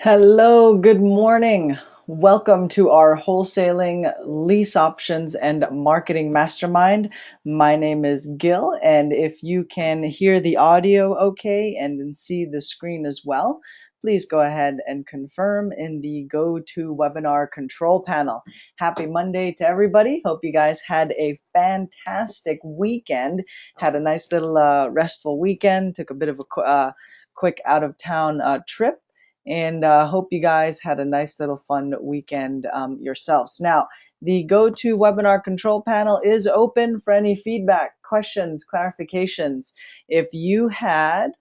Hello, good morning. Welcome to our wholesaling lease options and marketing mastermind. My name is Gil, and if you can hear the audio okay and see the screen as well, please go ahead and confirm in the Go to Webinar control panel. Happy Monday to everybody. Hope you guys had a fantastic weekend, had a nice little restful weekend, took a bit of a quick out of town trip and hope you guys had a nice little fun weekend yourselves. Now, the go-to webinar control panel is open for any feedback, questions, clarifications. If you had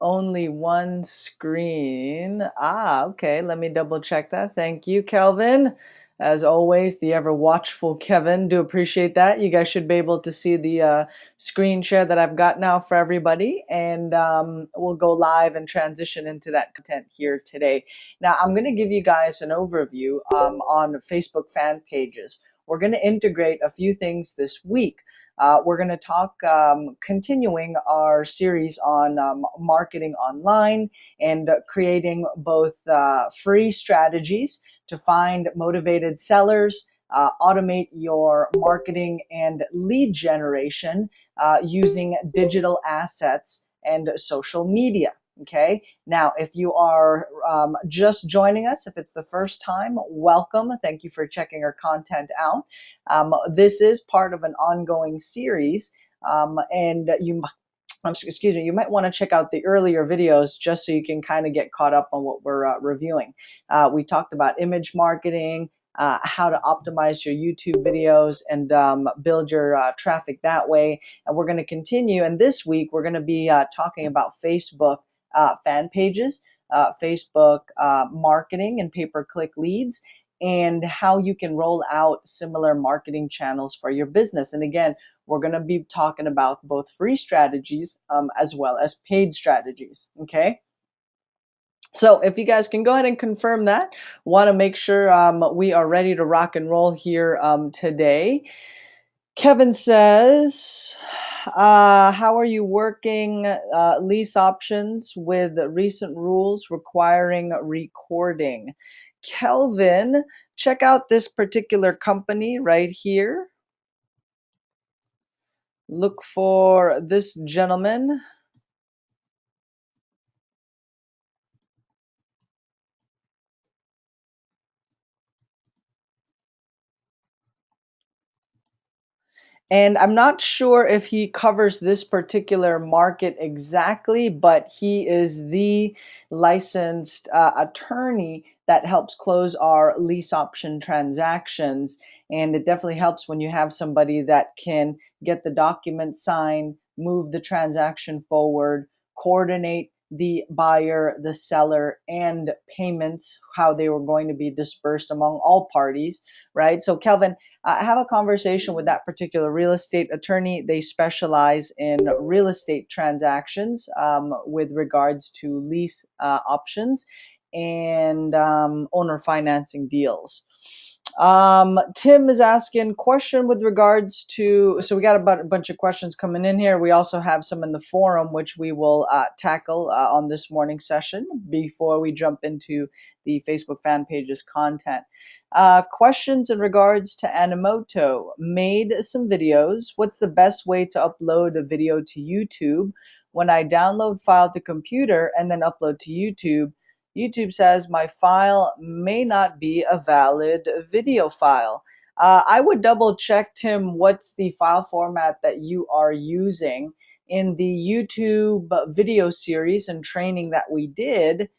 only one screen. Okay. Let me double check that. Thank you, Kelvin. As always, the ever watchful Kevin. Do appreciate that. You guys should be able to see the screen share that I've got now for everybody. And we'll go live and transition into that content here today. Now, I'm going to give you guys an overview on Facebook fan pages. We're going to integrate a few things this week. We're going to talk, continuing our series on marketing online and creating both free strategies to find motivated sellers, automate your marketing and lead generation using digital assets and social media. Okay. Now, if you are just joining us, if it's the first time, welcome. Thank you for checking our content out. This is part of an ongoing series, and excuse me, you might want to check out the earlier videos just so you can kind of get caught up on what we're reviewing. We talked about image marketing, how to optimize your YouTube videos and build your traffic that way. And we're going to continue. And this week, we're going to be talking about Facebook fan pages, Facebook marketing and pay-per-click leads, and how you can roll out similar marketing channels for your business. And again, we're going to be talking about both free strategies as well as paid strategies. Okay. So if you guys can go ahead and confirm that, want to make sure we are ready to rock and roll here today. Kevin says, how are you working lease options with recent rules requiring recording? Kelvin, check out this particular company right here. Look for this gentleman. And I'm not sure if he covers this particular market exactly, but he is the licensed attorney that helps close our lease option transactions. And it definitely helps when you have somebody that can get the document signed, move the transaction forward, coordinate the buyer, the seller, and payments, how they were going to be dispersed among all parties, right? So, Kelvin, have a conversation with that particular real estate attorney. They specialize in real estate transactions with regards to lease options and owner financing deals. Tim is asking question with regards to, so we got a bunch of questions coming in here. We also have some in the forum, which we will tackle on this morning's session before we jump into the Facebook fan page's content. Questions in regards to AMHow. Made some videos. What's the best way to upload a video to YouTube? When I download file to computer and then upload to YouTube, YouTube says my file may not be a valid video file. I would double check, Tim, what's the file format that you are using. In the YouTube video series and training that we did,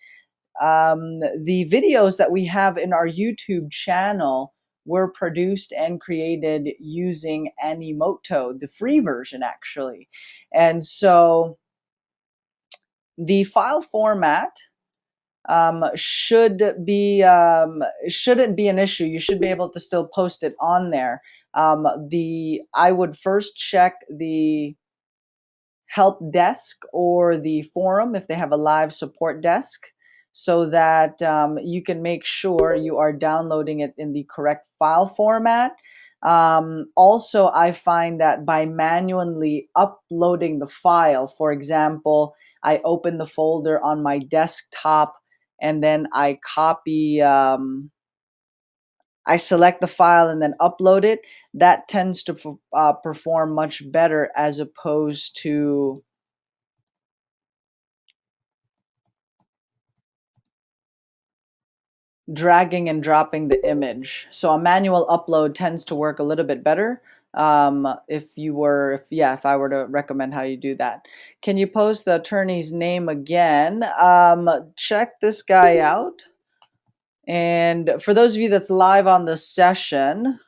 the videos that we have in our YouTube channel were produced and created using AMHow, the free version actually. And so the file format shouldn't be an issue. You should be able to still post it on there. I would first check the help desk or the forum if they have a live support desk, so that you can make sure you are downloading it in the correct file format. Also, I find that by manually uploading the file, for example, I open the folder on my desktop, and then I copy, I select the file and then upload it. That tends to perform much better as opposed to dragging and dropping the image. So a manual upload tends to work a little bit better. If I were to recommend how you do that. Can you post the attorney's name again? Check this guy out. And for those of you that's live on the session,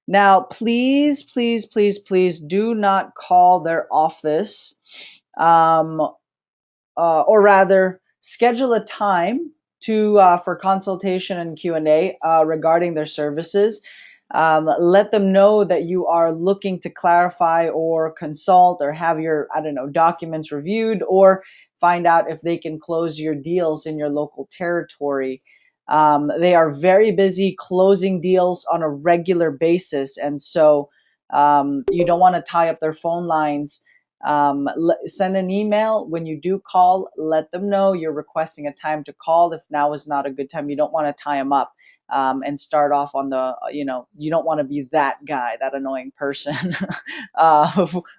now please, please, please, please do not call their office, um, or rather schedule a time to for consultation and Q&A regarding their services. Let them know that you are looking to clarify or consult or have your, I don't know, documents reviewed, or find out if they can close your deals in your local territory. They are very busy closing deals on a regular basis, and so you don't want to tie up their phone lines. Send an email when you do call. Let them know you're requesting a time to call. If now is not a good time, you don't want to tie them up and start off on the, you don't want to be that guy, that annoying person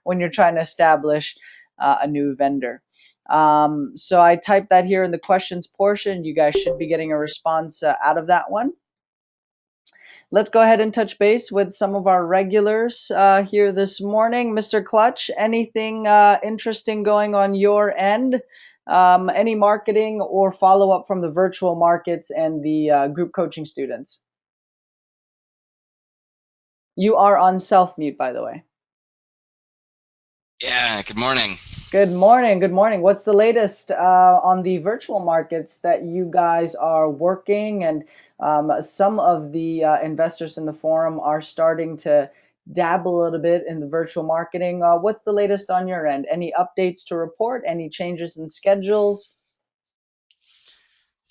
when you're trying to establish a new vendor. So I typed that here in the questions portion. You guys should be getting a response out of that one. Let's go ahead and touch base with some of our regulars here this morning. Mr. Clutch, anything interesting going on your end? Any marketing or follow-up from the virtual markets and the group coaching students? You are on self-mute, by the way. Yeah, good morning. Good morning. Good morning. What's the latest on the virtual markets that you guys are working? And some of the investors in the forum are starting to dabble a little bit in the virtual marketing. What's the latest on your end? Any updates to report? Any changes in schedules?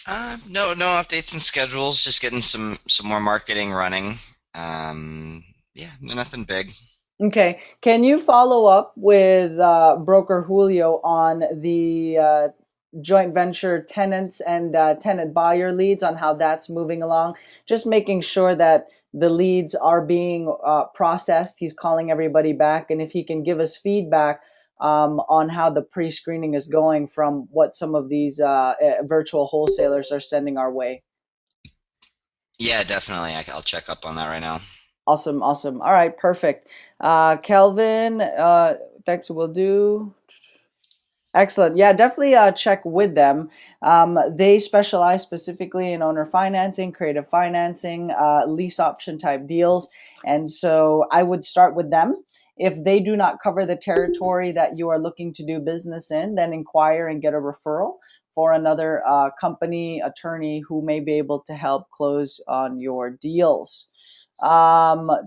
No updates and schedules. Just getting some more marketing running. Yeah, nothing big. Okay. Can you follow up with broker Julio on the joint venture tenants and tenant buyer leads, on how that's moving along? Just making sure that the leads are being processed. He's calling everybody back, and if he can give us feedback on how the pre-screening is going from what some of these virtual wholesalers are sending our way. Yeah, definitely. I'll check up on that right now. Awesome, awesome. All right, perfect. Kelvin, thanks. Will do. Excellent. Yeah, definitely check with them. They specialize specifically in owner financing, creative financing, lease option type deals. And so I would start with them. If they do not cover the territory that you are looking to do business in, then inquire and get a referral for another company attorney who may be able to help close on your deals.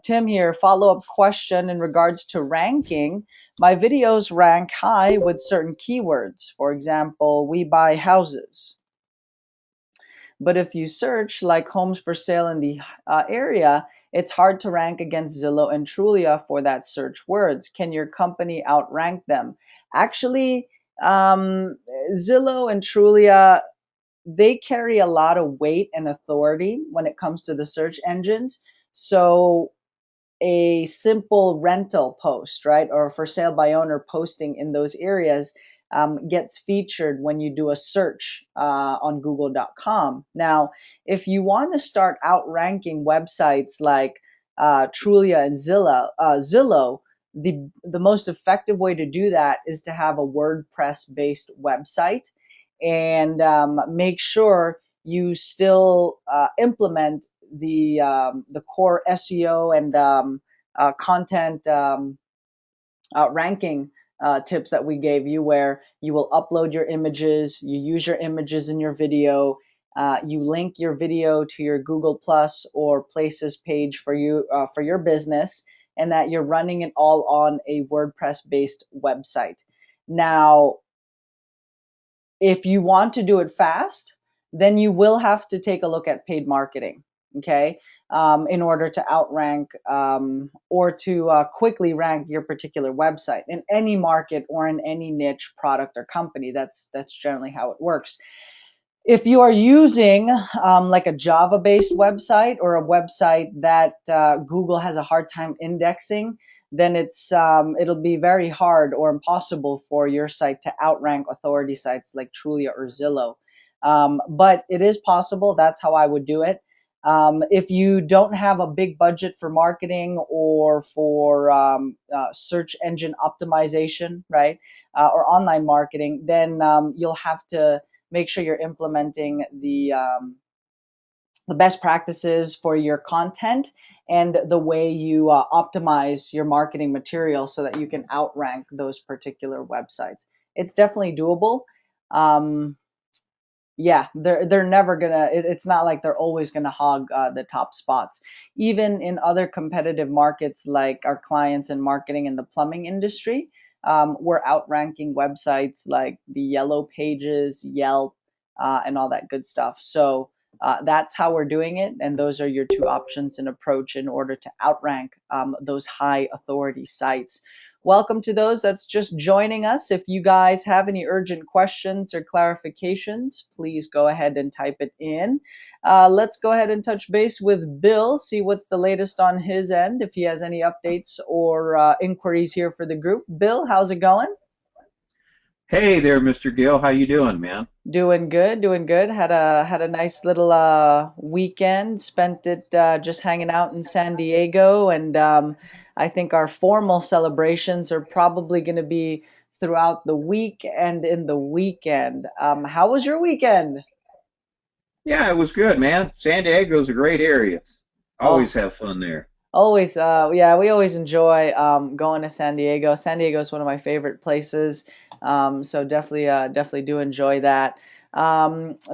Tim here, follow-up question in regards to ranking. My videos rank high with certain keywords. For example, we buy houses. But if you search like homes for sale in the area, it's hard to rank against Zillow and Trulia for that search words. Can your company outrank them? Actually, Zillow and Trulia, they carry a lot of weight and authority when it comes to the search engines. So a simple rental post, right, or for sale by owner posting in those areas gets featured when you do a search on google.com. Now, if you want to start outranking websites like Trulia and Zillow, the most effective way to do that is to have a WordPress based website, and make sure you still implement the core SEO and content ranking tips that we gave you, where you will upload your images, you use your images in your video, you link your video to your Google Plus or Places page for you for your business, and that you're running it all on a WordPress based website. Now, if you want to do it fast, then you will have to take a look at paid marketing. okay, in order to outrank or to quickly rank your particular website in any market or in any niche product or company. That's generally how it works. If you are using like a Java-based website or a website that Google has a hard time indexing, then it'll be very hard or impossible for your site to outrank authority sites like Trulia or Zillow. But it is possible. That's how I would do it. If you don't have a big budget for marketing or for search engine optimization, right, or online marketing, then you'll have to make sure you're implementing the best practices for your content and the way you optimize your marketing material so that you can outrank those particular websites. It's definitely doable. Um, yeah, they're never gonna. It's not like they're always gonna hog the top spots. Even in other competitive markets, like our clients in marketing in the plumbing industry, we're outranking websites like the Yellow Pages, Yelp, and all that good stuff. So that's how we're doing it, and those are your two options and approach in order to outrank those high authority sites. Welcome to those that's just joining us. If you guys have any urgent questions or clarifications, please go ahead and type it in. Let's go ahead and touch base with Bill, see what's the latest on his end, if he has any updates or inquiries here for the group. Bill, how's it going? Hey there, Mr. Gill. How you doing, man? Doing good, doing good. Had a nice little weekend. Spent it just hanging out in San Diego, and I think our formal celebrations are probably going to be throughout the week and in the weekend. How was your weekend? Yeah, it was good, man. San Diego's a great area. Oh, Always have fun there. always, yeah, we always enjoy going to San Diego. San Diego is one of my favorite places, so definitely do enjoy that.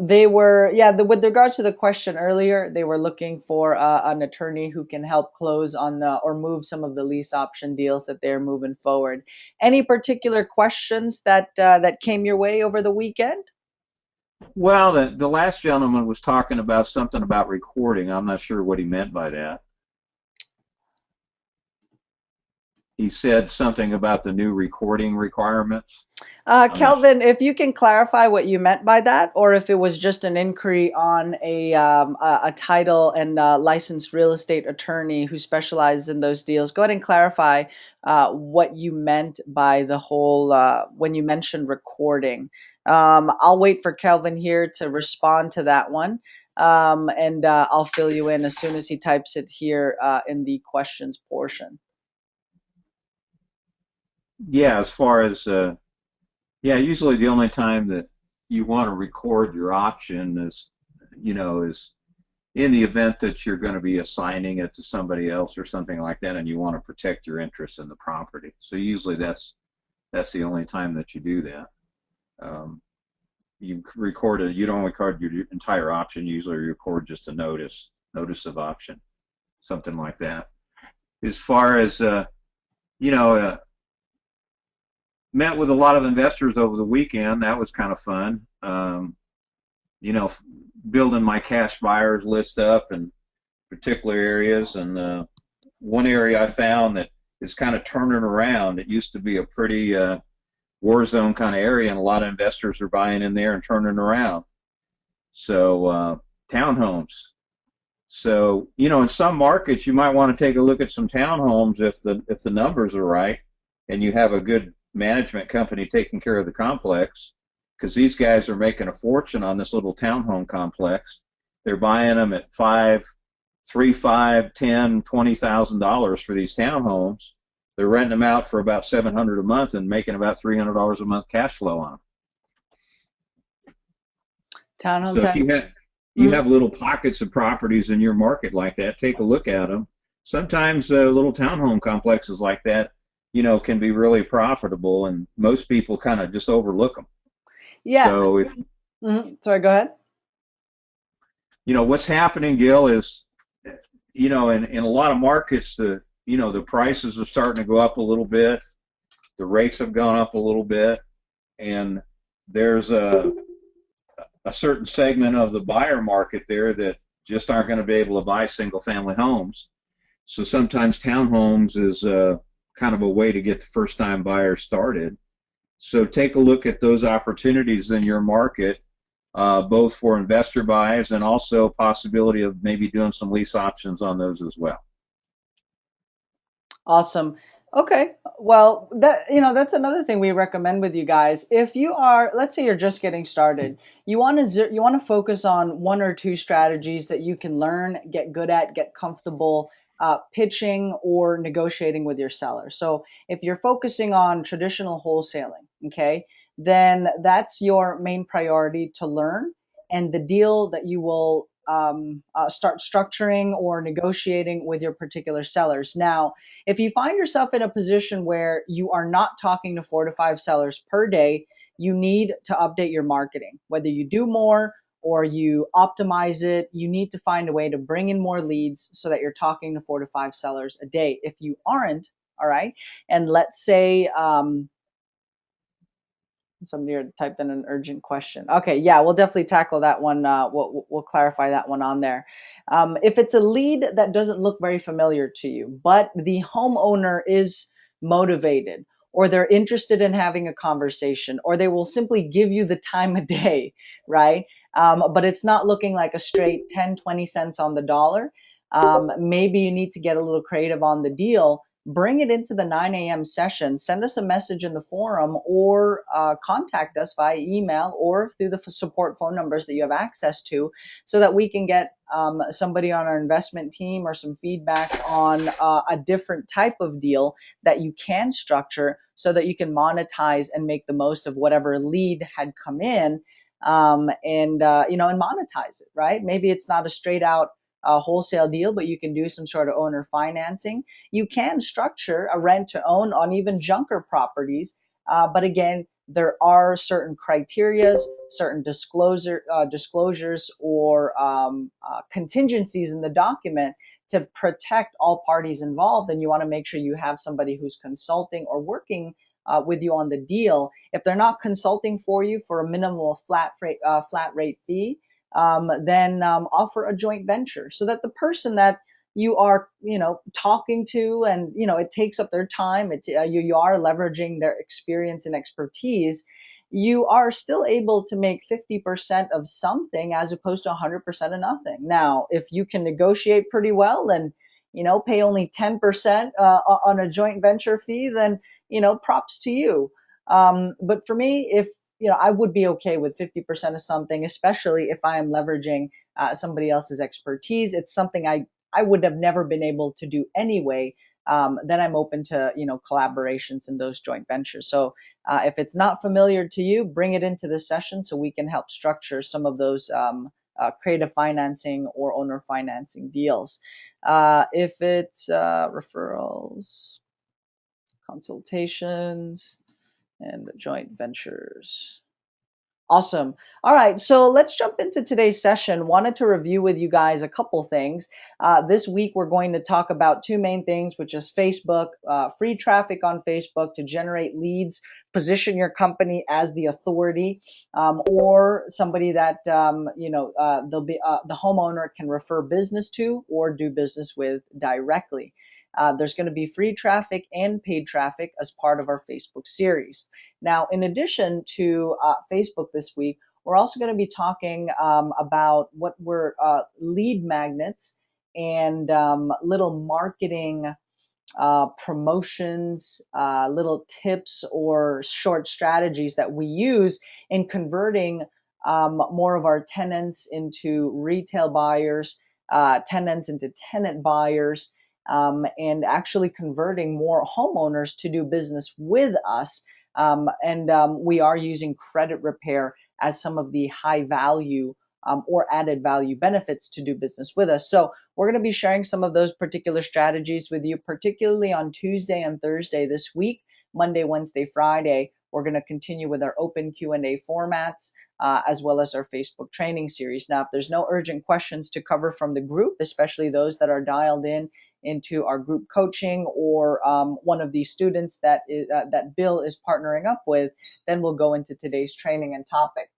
They were, yeah, with regards to the question earlier, they were looking for an attorney who can help close on or move some of the lease option deals that they're moving forward. Any particular questions that came your way over the weekend? Well, the last gentleman was talking about something about recording. I'm not sure what he meant by that. He said something about the new recording requirements. I'm not sure. Kelvin, if you can clarify what you meant by that, or if it was just an inquiry on a title and licensed real estate attorney who specializes in those deals, go ahead and clarify what you meant by the whole when you mentioned recording. I'll wait for Kelvin here to respond to that one, and I'll fill you in as soon as he types it here in the questions portion. Yeah, as far as yeah, usually the only time that you want to record your option is in the event that you're going to be assigning it to somebody else or something like that, and you want to protect your interest in the property. So usually that's the only time that you do that. Um, you record it. You don't record your entire option. Usually, you record just a notice of option, something like that. As far as you know, met with a lot of investors over the weekend. That was kind of fun. You know, building my cash buyers list up in particular areas, and one area I found that is kind of turning around. It used to be a pretty war zone kind of area, and a lot of investors are buying in there and turning around. So townhomes. So in some markets, you might want to take a look at some townhomes if the numbers are right, and you have a good management company taking care of the complex, because these guys are making a fortune on this little townhome complex. They're buying them at $3, $5, $10, $20,000 for these townhomes. They're renting them out for about $700 a month and making about $300 a month cash flow on them. Townhome So if time. you have little pockets of properties in your market like that, take a look at them. Sometimes little townhome complexes like that, can be really profitable, and most people kind of just overlook them. Yeah. So if Sorry, go ahead. what's happening, Gil, is in a lot of markets the prices are starting to go up a little bit, the rates have gone up a little bit, and there's a certain segment of the buyer market there that just aren't going to be able to buy single family homes. So sometimes townhomes is kind of a way to get the first time buyers started. So take a look at those opportunities in your market, both for investor buys and also possibility of maybe doing some lease options on those as well. Awesome. Okay. Well, that's another thing we recommend with you guys. If you are, let's say you're just getting started, you want to focus on one or two strategies that you can learn, get good at, get comfortable pitching or negotiating with your seller. So if you're focusing on traditional wholesaling, okay, then that's your main priority to learn, and the deal that you will start structuring or negotiating with your particular sellers. Now, if you find yourself in a position where you are not talking to 4 to 5 sellers per day, you need to update your marketing. Whether you do more or you optimize it, you need to find a way to bring in more leads so that you're talking to 4 to 5 sellers a day. If you aren't, all right, and let's say somebody typed in an urgent question. Okay, yeah, we'll definitely tackle that one. We'll clarify that one on there. If it's a lead that doesn't look very familiar to you, but the homeowner is motivated, or they're interested in having a conversation, or they will simply give you the time of day, right? But it's not looking like a straight 10, 20 cents on the dollar. Maybe you need to get a little creative on the deal. Bring it into the 9 a.m. session. Send us a message in the forum, or contact us via email or through the support phone numbers that you have access to, so that we can get somebody on our investment team or some feedback on a different type of deal that you can structure so that you can monetize and make the most of whatever lead had come in, and monetize it, right? Maybe it's not a straight out wholesale deal, but you can do some sort of owner financing. You can structure a rent to own on even junker properties. But again, there are certain criterias, certain disclosures, or contingencies in the document to protect all parties involved. And you want to make sure you have somebody who's consulting or working with you on the deal. If they're not consulting for you for a minimal flat rate fee, then offer a joint venture, so that the person that you are talking to, and it takes up their time, you are leveraging their experience and expertise, you are still able to make 50% of something as opposed to 100% of nothing. Now, if you can negotiate pretty well and pay only 10% on a joint venture fee, then props to you. But for me, if I would be okay with 50% of something, especially if I am leveraging somebody else's expertise. It's something I would have never been able to do anyway. Then I'm open to collaborations in those joint ventures. So if it's not familiar to you, bring it into the session so we can help structure some of those creative financing or owner financing deals. If it's referrals, consultations, and joint ventures. Awesome. All right, so let's jump into today's session. Wanted to review with you guys a couple things. This week, we're going to talk about two main things, which is Facebook, free traffic on Facebook to generate leads, position your company as the authority, or somebody that they'll be the homeowner can refer business to or do business with directly. There's going to be free traffic and paid traffic as part of our Facebook series. Now, in addition to Facebook this week, we're also going to be talking about what were lead magnets and little marketing promotions, little tips or short strategies that we use in converting more of our tenants into retail buyers, tenants into tenant buyers, and actually converting more homeowners to do business with us. And we are using credit repair as some of the high value or added value benefits to do business with us. So we're going to be sharing some of those particular strategies with you, particularly on Tuesday and Thursday this week. Monday, Wednesday, Friday, we're going to continue with our open Q&A formats, as well as our Facebook training series. Now, if there's no urgent questions to cover from the group, especially those that are dialed in into our group coaching, or one of these students that that Bill is partnering up with, then we'll go into today's training and topic.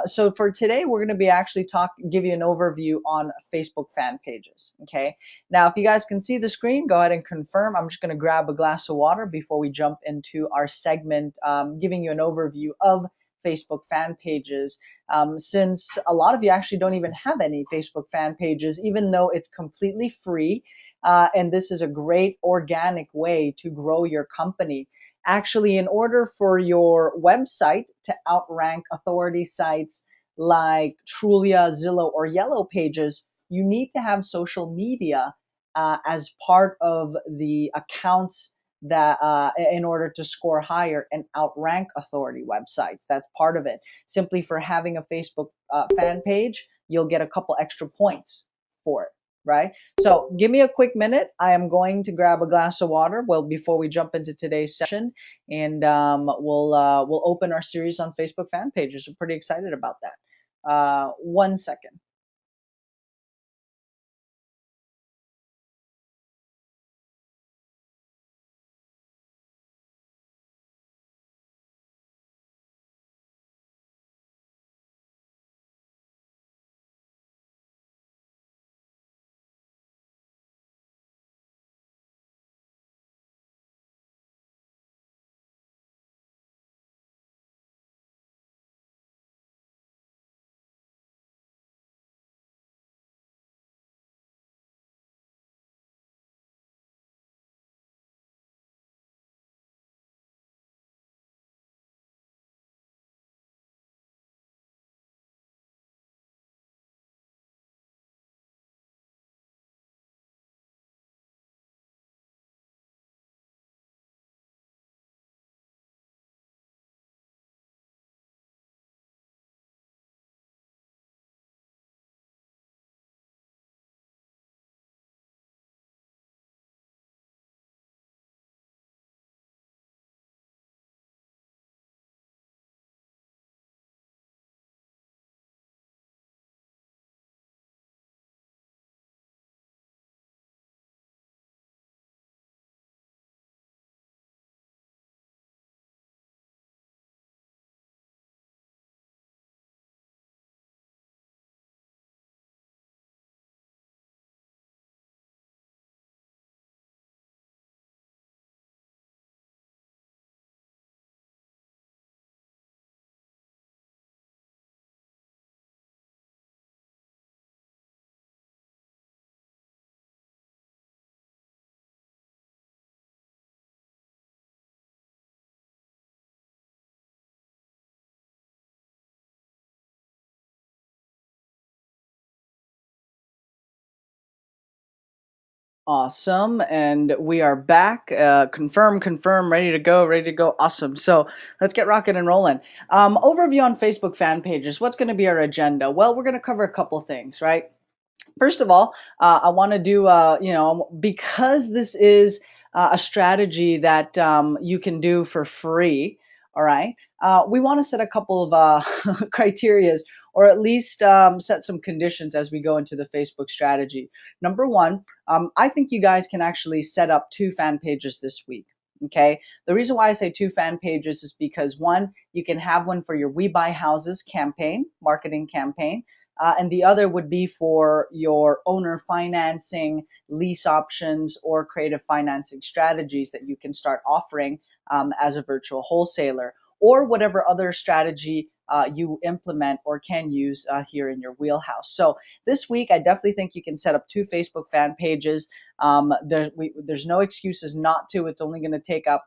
So for today, we're going to be actually give you an overview on Facebook fan pages. Okay. Now, if you guys can see the screen, go ahead and confirm. I'm just going to grab a glass of water before we jump into our segment, giving you an overview of Facebook fan pages, since a lot of you actually don't even have any Facebook fan pages, even though it's completely free. And this is a great organic way to grow your company. Actually, in order for your website to outrank authority sites like Trulia, Zillow, or Yellow Pages, you need to have social media as part of the accounts that in order to score higher and outrank authority websites. That's part of it. Simply for having a Facebook fan page, you'll get a couple extra points for it, right? So give me a quick minute. I am going to grab a glass of water before we jump into today's session, and we'll open our series on Facebook fan pages. I'm pretty excited about that. 1 second. Awesome. And we are back. Confirm, ready to go, ready to go. Awesome. So let's get rocking and rolling. Overview on Facebook fan pages. What's going to be our agenda? Well, we're going to cover a couple things, right? First of all, I want to do, because this is a strategy that you can do for free, all right? We want to set a couple of criterias, or at least set some conditions as we go into the Facebook strategy. Number one, I think you guys can actually set up 2 fan pages this week. Okay. The reason why I say 2 fan pages is because, one, you can have one for your We Buy Houses campaign, marketing campaign. And the other would be for your owner financing, lease options, or creative financing strategies that you can start offering as a virtual wholesaler, or whatever other strategy you implement or can use here in your wheelhouse. So this week, I definitely think you can set up 2 Facebook fan pages. There's no excuses not to. It's only going to take up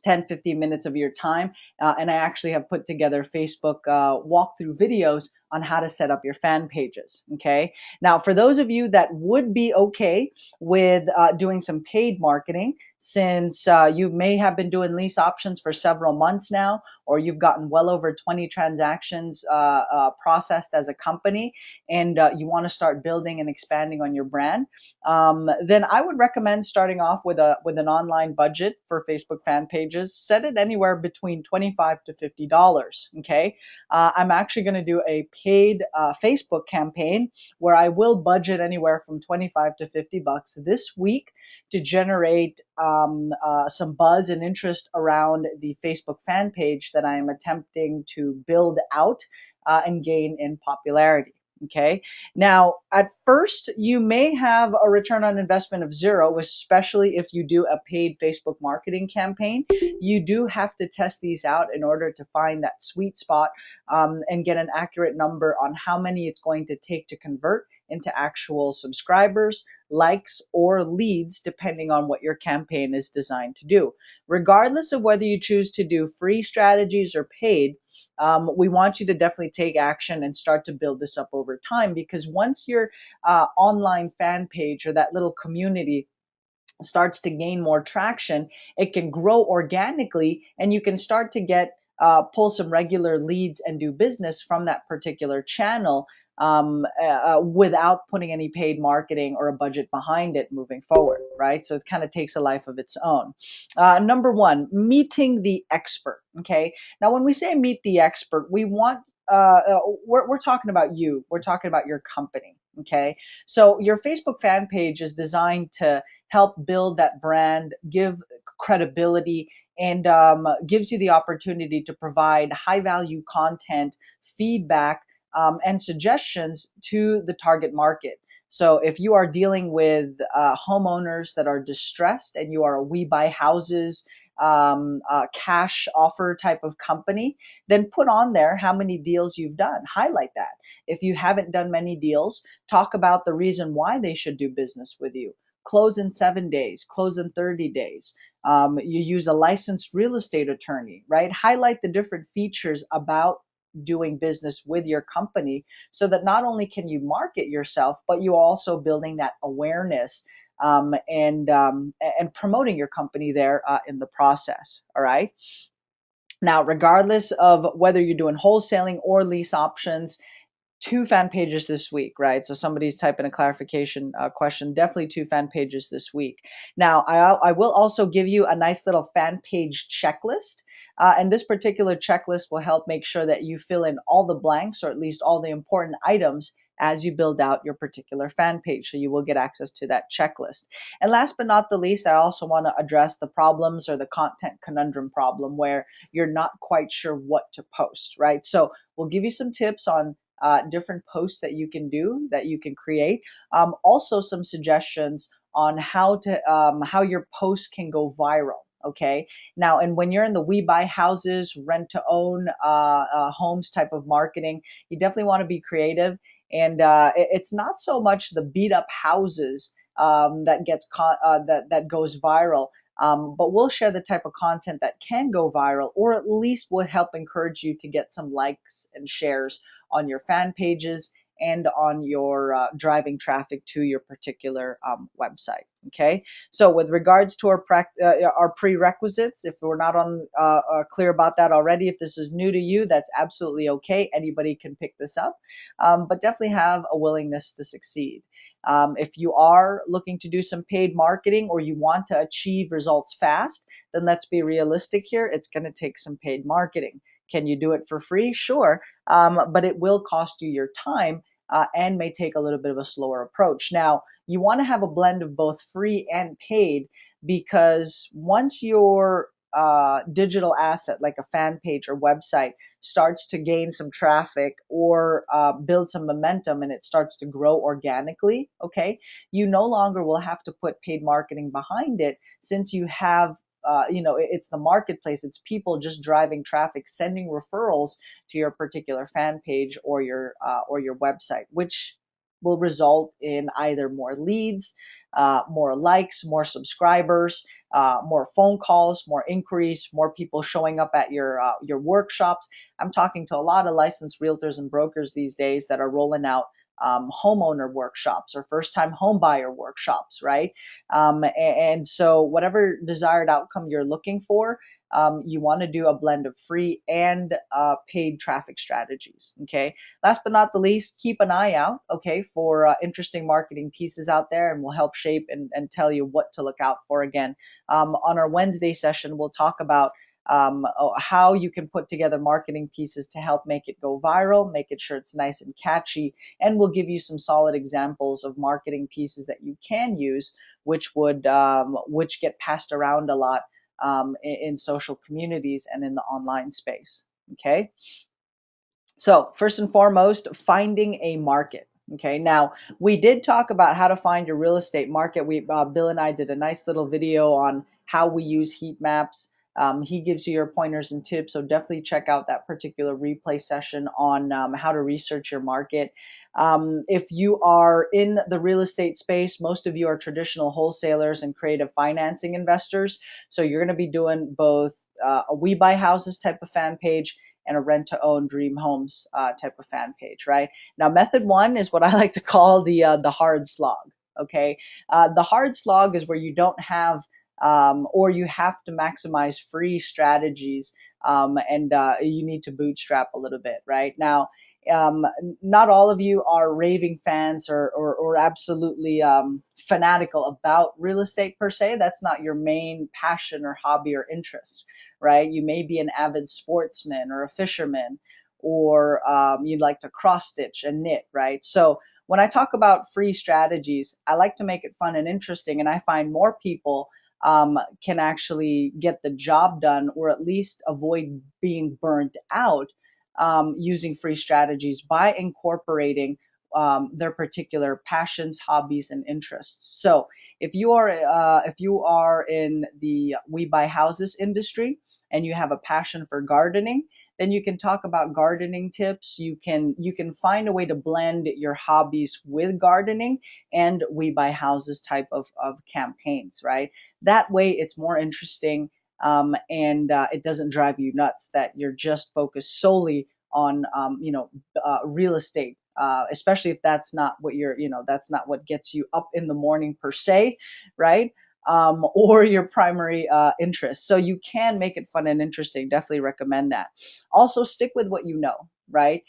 10-15 minutes of your time. And I actually have put together Facebook walkthrough videos on how to set up your fan pages. Okay. Now, for those of you that would be okay with doing some paid marketing, since you may have been doing lease options for several months now, or you've gotten well over 20 transactions processed as a company, and you want to start building and expanding on your brand, then I would recommend starting off with an online budget for Facebook fan pages. Set it anywhere between $25 to $50. Okay, I'm actually going to do a paid Facebook campaign where I will budget anywhere from 25 to 50 bucks this week to generate some buzz and interest around the Facebook fan page that I am attempting to build out and gain in popularity. Okay. Now, at first, you may have a return on investment of zero, especially if you do a paid Facebook marketing campaign. You do have to test these out in order to find that sweet spot and get an accurate number on how many it's going to take to convert into actual subscribers, likes, or leads, depending on what your campaign is designed to do. Regardless of whether you choose to do free strategies or paid, we want you to definitely take action and start to build this up over time, because once your online fan page or that little community starts to gain more traction, it can grow organically, and you can start to get pull some regular leads and do business from that particular channel without putting any paid marketing or a budget behind it moving forward, right? So it kind of takes a life of its own. Number one, meeting the expert. Okay. Now, when we say meet the expert, we want we're talking about you. We're talking about your company. Okay. So your Facebook fan page is designed to help build that brand, give credibility, and gives you the opportunity to provide high value content, feedback, and suggestions to the target market. So if you are dealing with homeowners that are distressed and you are a we buy houses cash offer type of company, then put on there how many deals you've done. Highlight that. If you haven't done many deals, talk about the reason why they should do business with you. Close in 7 days, close in 30 days. You use a licensed real estate attorney, right? Highlight the different features about doing business with your company, so that not only can you market yourself, but you're also building that awareness and promoting your company there in the process. All right. Now, regardless of whether you're doing wholesaling or lease options, 2 fan pages this week, right? So somebody's typing a clarification question. Definitely 2 fan pages this week. Now, I will also give you a nice little fan page checklist. And this particular checklist will help make sure that you fill in all the blanks, or at least all the important items, as you build out your particular fan page. So you will get access to that checklist. And last but not the least, I also want to address the problems or the content conundrum problem where you're not quite sure what to post, right? So we'll give you some tips on different posts that you can do, that you can create. Also, some suggestions on how your post can go viral. Okay. Now, and when you're in the we buy houses, rent to own homes type of marketing, you definitely want to be creative. And it's not so much the beat up houses that goes viral. But we'll share the type of content that can go viral, or at least will help encourage you to get some likes and shares on your fan pages and on your driving traffic to your particular website. Okay, so with regards to our prerequisites, if we're not on clear about that already, if this is new to you, that's absolutely okay. Anybody can pick this up, but definitely have a willingness to succeed. If you are looking to do some paid marketing, or you want to achieve results fast, then let's be realistic here. It's going to take some paid marketing. Can you do it for free? Sure, but it will cost you your time and may take a little bit of a slower approach. Now, you want to have a blend of both free and paid, because once your digital asset like a fan page or website starts to gain some traffic or build some momentum, and it starts to grow organically, okay, you no longer will have to put paid marketing behind it, since you have it's the marketplace. It's people just driving traffic, sending referrals to your particular fan page or your website, which will result in either more leads, more likes, more subscribers, more phone calls, more inquiries, more people showing up at your workshops. I'm talking to a lot of licensed realtors and brokers these days that are rolling out homeowner workshops or first-time home buyer workshops, right? And so whatever desired outcome you're looking for, you want to do a blend of free and paid traffic strategies. Okay. Last but not the least, keep an eye out, okay, for interesting marketing pieces out there, and we'll help shape and tell you what to look out for. Again, on our Wednesday session, we'll talk about how you can put together marketing pieces to help make it go viral, make it sure it's nice and catchy, and we'll give you some solid examples of marketing pieces that you can use, which get passed around a lot in social communities and in the online space. Okay. So first and foremost, finding a market. Okay, now we did talk about how to find your real estate market. Bill and I did a nice little video on how we use heat maps. He gives you your pointers and tips, so definitely check out that particular replay session on how to research your market. If you are in the real estate space, most of you are traditional wholesalers and creative financing investors. So you're going to be doing both a We Buy Houses type of fan page and a rent to own dream homes type of fan page, right? Now, method one is what I like to call the hard slog. Okay, the hard slog is where you don't have or you have to maximize free strategies, and you need to bootstrap a little bit, right? Now, um, not all of you are raving fans or absolutely fanatical about real estate per se. That's not your main passion or hobby or interest, right? You may be an avid sportsman or a fisherman, or you'd like to cross stitch and knit, right? So when I talk about free strategies, I like to make it fun and interesting, and I find more people can actually get the job done, or at least avoid being burnt out using free strategies by incorporating their particular passions, hobbies, and interests. So if you are in the We Buy Houses industry and you have a passion for gardening, then you can talk about gardening tips. You can find a way to blend your hobbies with gardening and We Buy Houses type of campaigns, right? That way it's more interesting, and it doesn't drive you nuts that you're just focused solely on real estate, especially if that's not what that's not what gets you up in the morning per se, right? Or your primary interest. So you can make it fun and interesting. Definitely recommend that. Also, stick with what you know, right?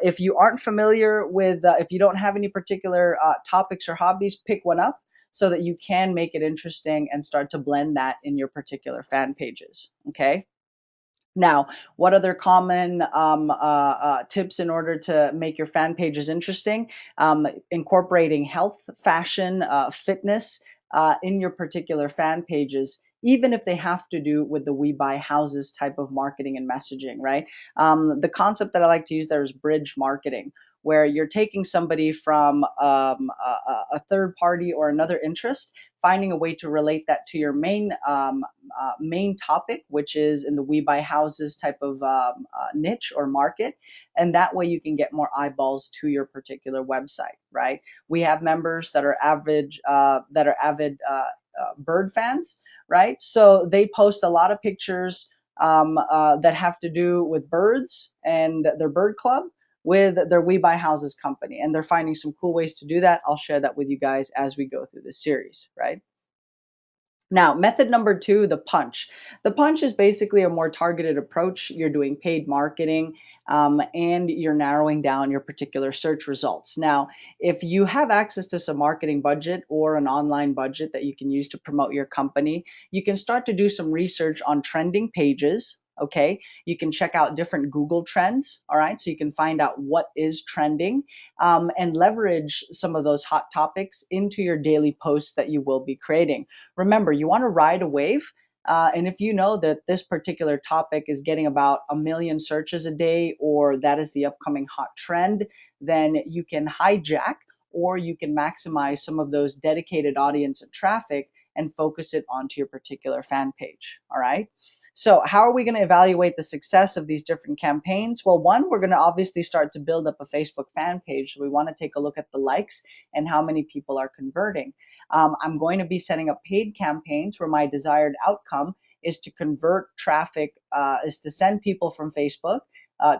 If you aren't familiar with, if you don't have any particular topics or hobbies, pick one up so that you can make it interesting and start to blend that in your particular fan pages. Okay. Now, what other common tips in order to make your fan pages interesting? Incorporating health, fashion, fitness in your particular fan pages, even if they have to do with the We Buy Houses type of marketing and messaging, right? The concept that I like to use there is bridge marketing, where you're taking somebody from a third party or another interest, finding a way to relate that to your main topic, which is in the We Buy Houses type of niche or market, and that way you can get more eyeballs to your particular website, right? We have members that are avid bird fans, right? So they post a lot of pictures that have to do with birds and their bird club with their We Buy Houses company, and they're finding some cool ways to do that. I'll share that with you guys as we go through this series, right? Now, method number two, the punch. The punch is basically a more targeted approach. You're doing paid marketing, and you're narrowing down your particular search results. Now, if you have access to some marketing budget or an online budget that you can use to promote your company, you can start to do some research on trending pages. Okay, you can check out different Google trends. All right, so you can find out what is trending, and leverage some of those hot topics into your daily posts that you will be creating. Remember, you want to ride a wave. And if you know that this particular topic is getting about 1 million searches a day, or that is the upcoming hot trend, then you can hijack or you can maximize some of those dedicated audience and traffic and focus it onto your particular fan page. All right. So how are we going to evaluate the success of these different campaigns? Well, one, we're going to obviously start to build up a Facebook fan page. So we want to take a look at the likes and how many people are converting. I'm going to be setting up paid campaigns where my desired outcome is to convert traffic, is to send people from Facebook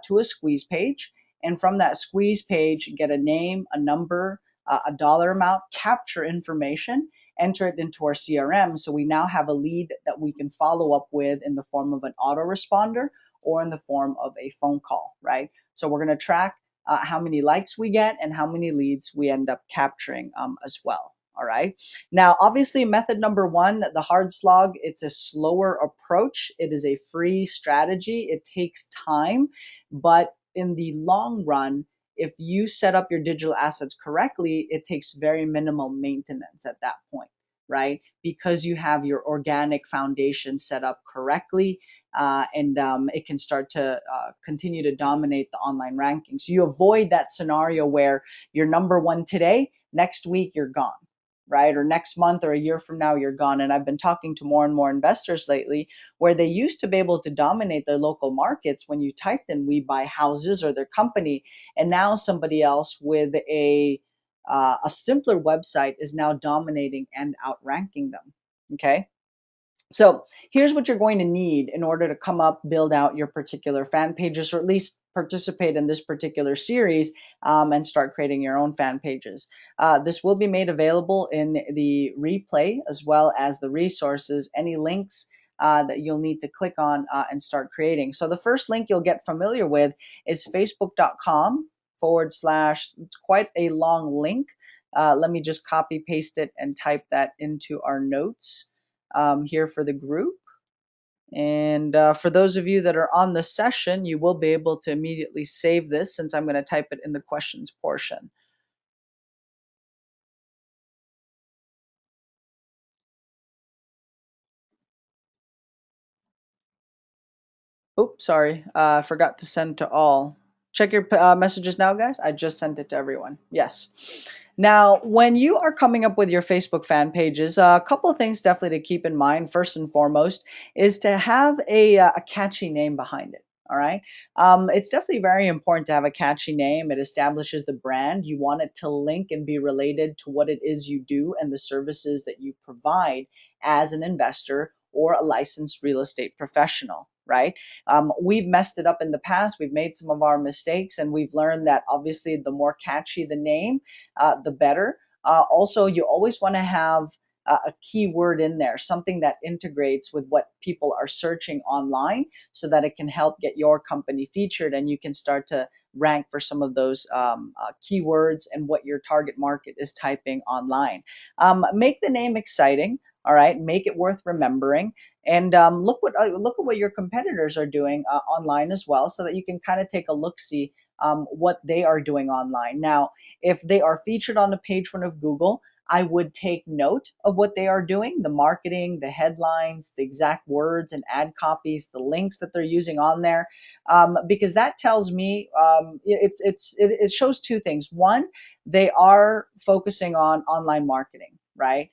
to a squeeze page. and from that squeeze page, get a name, a number, a dollar amount, capture information, enter it into our CRM. So we now have a lead that we can follow up with in the form of an autoresponder or in the form of a phone call, right? So we're going to track how many likes we get and how many leads we end up capturing as well. All right. Now, obviously, method number one, the hard slog, it's a slower approach. It is a free strategy. It takes time, but in the long run, if you set up your digital assets correctly, it takes very minimal maintenance at that point, right? Because you have your organic foundation set up correctly, and it can start to continue to dominate the online rankings. You avoid that scenario where you're number one today, next week you're gone, right? Or next month or a year from now, you're gone. And I've been talking to more and more investors lately where they used to be able to dominate their local markets when you typed in "we buy houses" or their company. And now somebody else with a simpler website is now dominating and outranking them. Okay. So here's what you're going to need in order to come up, build out your particular fan pages, or at least participate in this particular series and start creating your own fan pages. This will be made available in the replay as well as the resources, any links that you'll need to click on and start creating. So the first link you'll get familiar with is facebook.com/, it's quite a long link. Let me just copy paste it and type that into our notes here for the group. And for those of you that are on the session, you will be able to immediately save this since I'm going to type it in the questions portion. Oops, sorry. I forgot to send to all. Check your messages now, guys. I just sent it to everyone. Yes. Now, when you are coming up with your Facebook fan pages, a couple of things definitely to keep in mind. First and foremost is to have a catchy name behind it. All right. It's definitely very important to have a catchy name. It establishes the brand. You want it to link and be related to what it is you do and the services that you provide as an investor or a licensed real estate professional, right? We've messed it up in the past. We've made some of our mistakes, and we've learned that obviously the more catchy the name, the better. Also, you always want to have a keyword in there, something that integrates with what people are searching online so that it can help get your company featured and you can start to rank for some of those keywords and what your target market is typing online. Make the name exciting. All right, make it worth remembering, and look at what your competitors are doing online as well, so that you can kind of take a look see what they are doing online. Now, if they are featured on the page one of Google, I would take note of what they are doing, the marketing, the headlines, the exact words and ad copies, the links that they're using on there, because that tells me it shows two things. One, they are focusing on online marketing, right?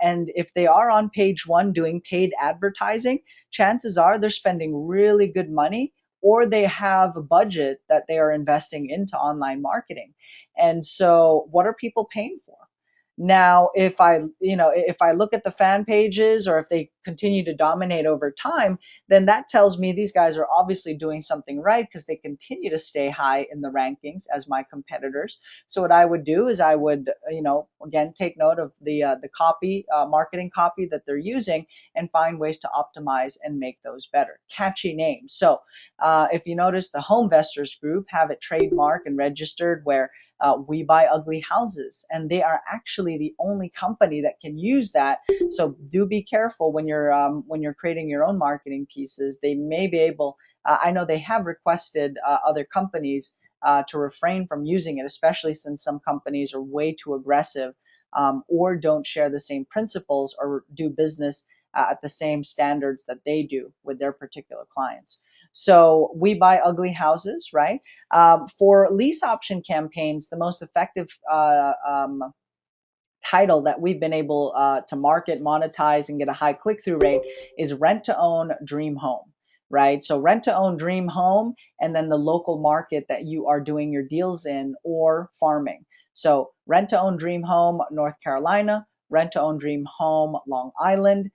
And if they are on page one doing paid advertising, chances are they're spending really good money or they have a budget that they are investing into online marketing. And so what are people paying for? Now, if I look at the fan pages or if they continue to dominate over time, then that tells me these guys are obviously doing something right because they continue to stay high in the rankings as my competitors. So what I would do is I would, again, take note of the copy, marketing copy that they're using and find ways to optimize and make those better. Catchy names. So if you notice, the Home Investors Group have it trademarked and registered where we buy ugly houses, and they are actually the only company that can use that. So do be careful when you're creating your own marketing pieces. They may be able. I know they have requested other companies to refrain from using it, especially since some companies are way too aggressive or don't share the same principles or do business at the same standards that they do with their particular clients. So we buy ugly houses, right? For lease option campaigns, the most effective title that we've been able to market, monetize, and get a high click-through rate is rent to own dream home, right? So rent to own dream home, and then the local market that you are doing your deals in or farming. So rent to own dream home, North Carolina, rent to own dream home, Long Island.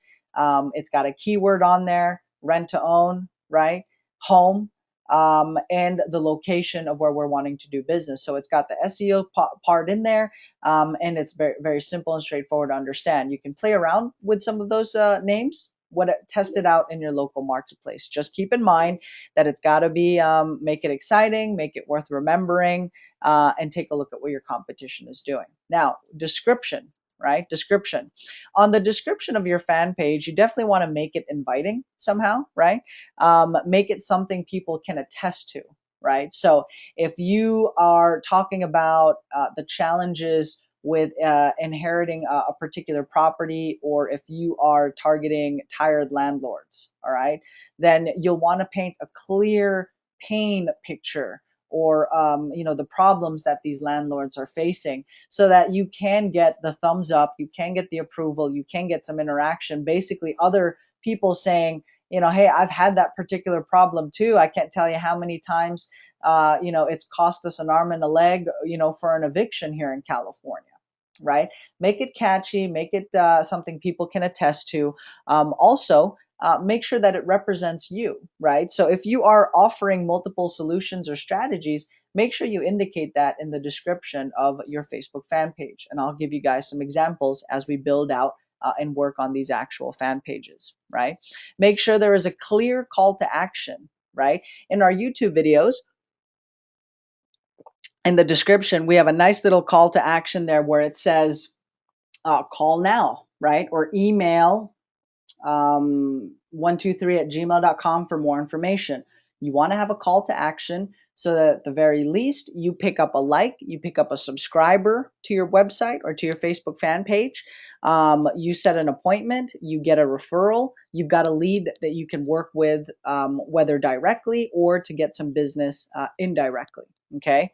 It's got a keyword on there, rent to own, right? Home. and the location of where we're wanting to do business. So it's got the SEO part in there, and it's very, very simple and straightforward to understand. You can play around with some of those names, test it out in your local marketplace. Just keep in mind that it's got to be, make it exciting, make it worth remembering, and take a look at what your competition is doing. Now, description, right? Description. On the description of your fan page, you definitely want to make it inviting somehow, right? Make it something people can attest to, right? So if you are talking about the challenges with inheriting a particular property, or if you are targeting tired landlords, all right, then you'll want to paint a clear pain picture, or the problems that these landlords are facing, so that you can get the thumbs up, you can get the approval, you can get some interaction, basically other people saying, hey, I've had that particular problem too. I can't tell you how many times it's cost us an arm and a leg, for an eviction here in California, right? Make it catchy, make it something people can attest to. Also, make sure that it represents you, right? So if you are offering multiple solutions or strategies, make sure you indicate that in the description of your Facebook fan page. And I'll give you guys some examples as we build out and work on these actual fan pages, right? Make sure there is a clear call to action, right? In our YouTube videos, in the description, we have a nice little call to action there where it says, call now, right? Or email 123@gmail.com for more information. You want to have a call to action so that at the very least you pick up a like, you pick up a subscriber to your website or to your Facebook fan page. You set an appointment, you get a referral, you've got a lead that you can work with, whether directly or to get some business indirectly. Okay.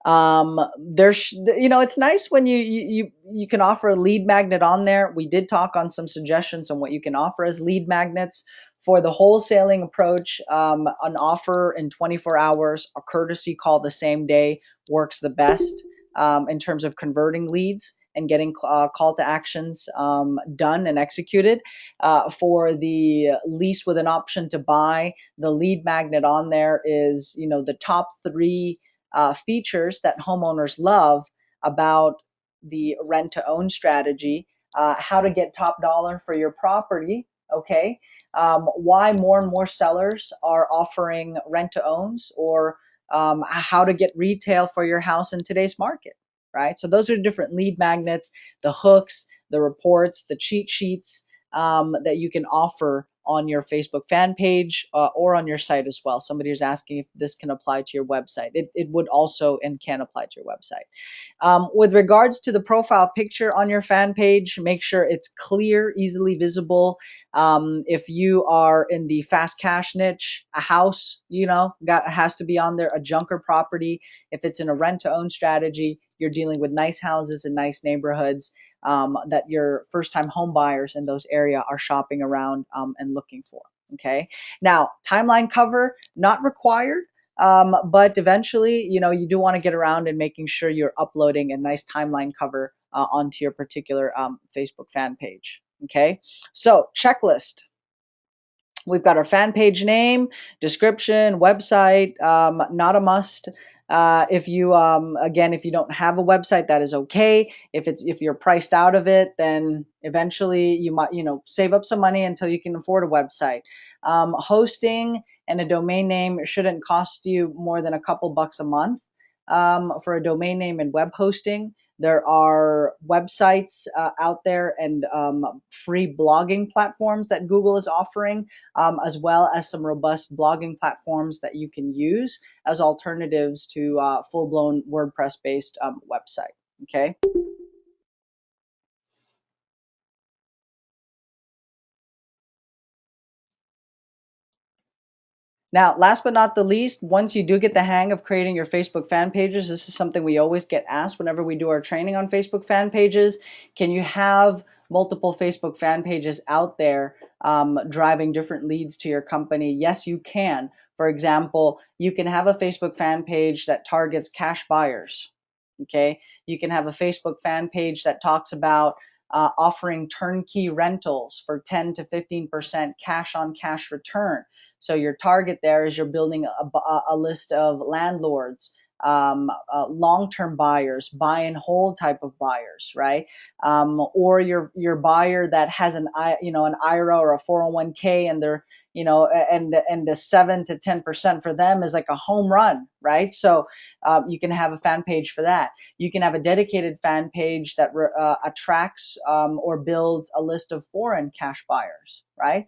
There's, it's nice when you can offer a lead magnet on there. We did talk on some suggestions on what you can offer as lead magnets. For the wholesaling approach, an offer in 24 hours, a courtesy call the same day works the best in terms of converting leads and getting call to actions done and executed. For the lease with an option to buy, the lead magnet on there is, the top 3 features that homeowners love about the rent to own strategy, how to get top dollar for your property, okay, why more and more sellers are offering rent to owns, or how to get retail for your house in today's market, right? So those are different lead magnets, the hooks, the reports, the cheat sheets that you can offer on your Facebook fan page or on your site as well. Somebody is asking if this can apply to your website. It would also and can apply to your website. With regards to the profile picture on your fan page, make sure it's clear, easily visible. If you are in the fast cash niche, a house, has to be on there, a junker property. If it's in a rent to own strategy, you're dealing with nice houses in nice neighborhoods that your first time home buyers in those areas are shopping around and looking for. Okay. Now, timeline cover, not required. But eventually, you do want to get around and making sure you're uploading a nice timeline cover onto your particular Facebook fan page. Okay, so checklist. We've got our fan page name, description, website, not a must. If you again, if you don't have a website, that is okay. If you're priced out of it, then eventually you might save up some money until you can afford a website. Hosting and a domain name shouldn't cost you more than a couple bucks a month for a domain name and web hosting. There are websites out there and free blogging platforms that Google is offering, as well as some robust blogging platforms that you can use as alternatives to full-blown WordPress-based website. Okay. Now, last but not the least, once you do get the hang of creating your Facebook fan pages, this is something we always get asked whenever we do our training on Facebook fan pages. Can you have multiple Facebook fan pages out there driving different leads to your company? Yes, you can. For example, you can have a Facebook fan page that targets cash buyers. Okay. You can have a Facebook fan page that talks about offering turnkey rentals for 10 to 15% cash on cash return. So your target there is you're building a list of landlords, long-term buyers, buy and hold type of buyers, right? Or your buyer that has an IRA or a 401k, and they're and the 7 to 10% for them is like a home run, right? So you can have a fan page for that. You can have a dedicated fan page that attracts or builds a list of foreign cash buyers, right?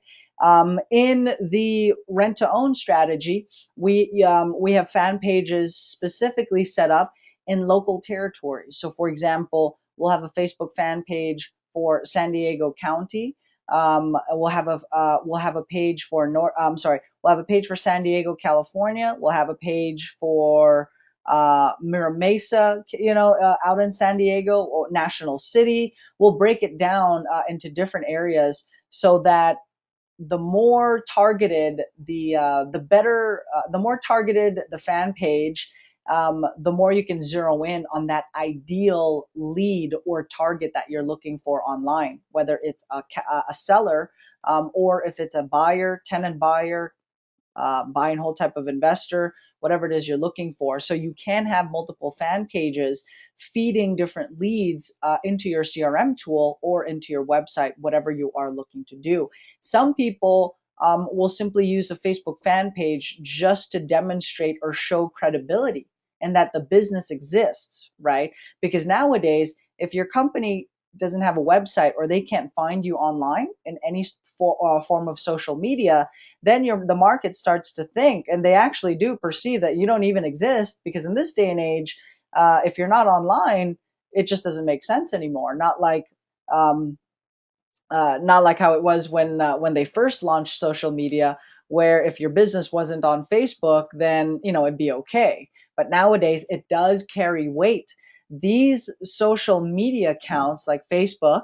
In the rent to own strategy, we have fan pages specifically set up in local territories. So, for example, we'll have a Facebook fan page for San Diego County. We'll have a page for we'll have a page for San Diego, California. We'll have a page for Mira Mesa, out in San Diego, or National City. We'll break it down into different areas so that the more targeted the better, the more targeted the fan page, the more you can zero in on that ideal lead or target that you're looking for online, whether it's a seller, or if it's a buyer, tenant buyer, buy and hold type of investor, whatever it is you're looking for. So you can have multiple fan pages feeding different leads into your CRM tool or into your website, whatever you are looking to do. Some people will simply use a Facebook fan page just to demonstrate or show credibility and that the business exists, right? Because nowadays, if your company doesn't have a website or they can't find you online in any form of social media, then the market starts to think, and they actually do perceive, that you don't even exist, because in this day and age, if you're not online, it just doesn't make sense anymore. Um, Not like how it was when they first launched social media, where if your business wasn't on Facebook, then it'd be okay. But nowadays, it does carry weight. These social media accounts like Facebook